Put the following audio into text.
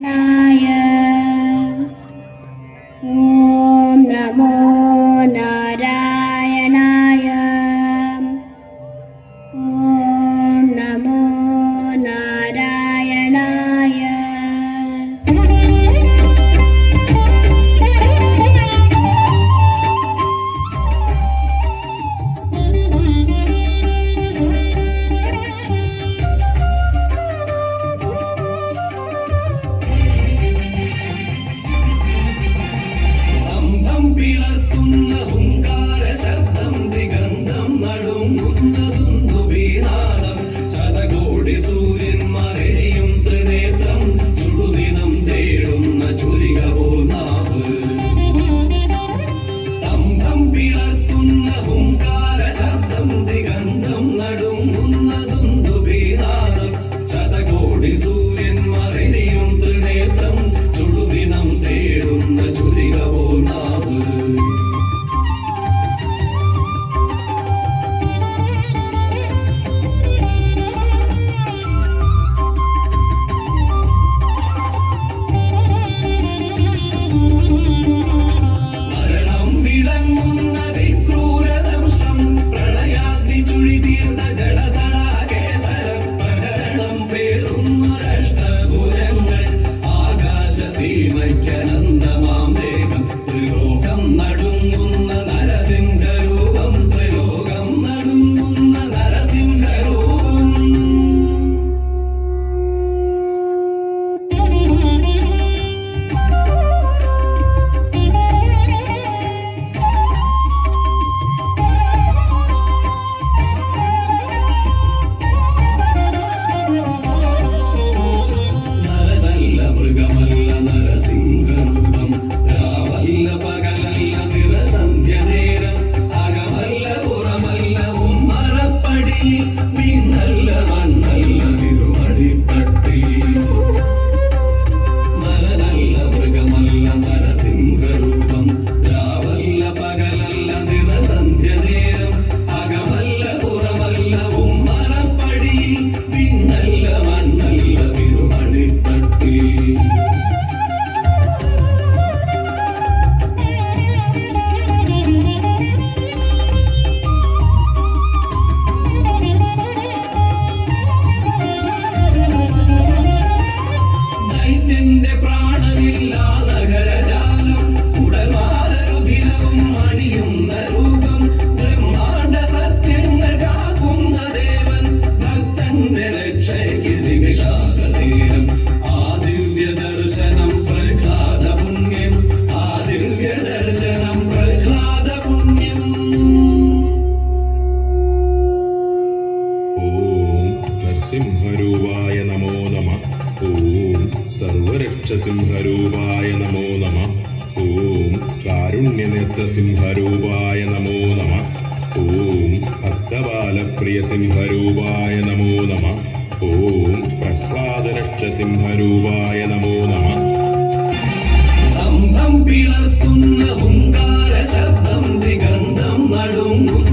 ഓം നമോ നാരായണായ. ഓം നമോ നാരായണായ. പിളർത്തുന്ന ഹുങ്കാര ശബ്ദം ദിഗന്ധം നടുങ്ങുന്ന ദുന്ദുഭീനാദം ശതകോടി സൂര്യന്മാരെയും ത്രിനേത്രം ചുടുദിനം തേടുന്ന ചുരികവോ നാവ്. സ്തംഭം പിളർത്തുന്ന ഹുങ്കാര ശബ്ദം ദിഗന്ധം നടുങ്ങുന്ന ദുന്ദുഭീനാദം ശതകോടി സൂര്യന്മാരെയും ത്രിനേത്രം ചുടുദിനം തേടുന്ന ചുരികവോ നാവ്. മരണം വിളങ്ങുന്ന വിക്രൂരദംഷ്ടം പ്രളയാഗ്നി ചുഴിതീർന്ന ജഡസടാകേസരം പ്രകരണം പേറുന്നൊരഷ്ടഭുജങ്ങൾ ആകാശസീമയ്ക്കനന്തമാം ദേഹം ത്രിലോകം നടുങ്ങുന്ന നരസിംഹരൂപം ത്രിലോകം നടുങ്ങുന്ന നരസിംഹരൂപം. നരനല്ല മൃഗമല്ല നരസിംഹരൂപം രാവല്ല പകലല്ല നിറസന്ധ്യനേരം അകമല്ല പുറമല്ല ഉമ്മറപ്പടിയിൽ പിന്നല്ല മണ്ണല്ല തിരുമടിത്തട്ടിൽ. നരനല്ല മൃഗമല്ല നരസിംഹരൂപം രാവല്ല പകലല്ല നിറസന്ധ്യനേരം അകമല്ല പുറമല്ല ഉമ്മറപ്പടിയിൽ പിന്നല്ല മണ്ണല്ല തിരുമടിത്തട്ടിൽ. ദൈത്യന്റെ പ്രാണനില്ലാ നഗരജാലം ഉടൽവാലരുധിരവും അണിയുന്ന രൂപം ബ്രഹ്മാണ്ഡ സത്യങ്ങൾ കാക്കുന്ന ദേവൻ ഭക്തന്റെ രക്ഷയ്ക്ക് ദിവിഷാദതീരം. ആ ദിവ്യ ദർശനം പ്രഹ്ലാദ പുണ്യം ആ ദിവ്യ ദർശനം പ്രഹ്ലാദ പുണ്യം. ഓം നരസിംഹരൂപായ നമോ നമഃ. ഓം സർവരക്ഷസിംഹരൂപായ നമോ നമഃ. ഓം കാരുണ്യനേത്രസിംഹരൂപായ നമോ നമഃ. ഓം ഭക്തബാലപ്രിയസിംഹരൂപായ നമോ നമഃ. ഓം പ്രഹ്ലാദരക്ഷസിംഹരൂപായ നമോ നമഃ. സ്തംഭം പിളർത്തുന്ന ഹുങ്കാര ശബ്ദം ദിഗന്ധം നടുങ്ങുന്ന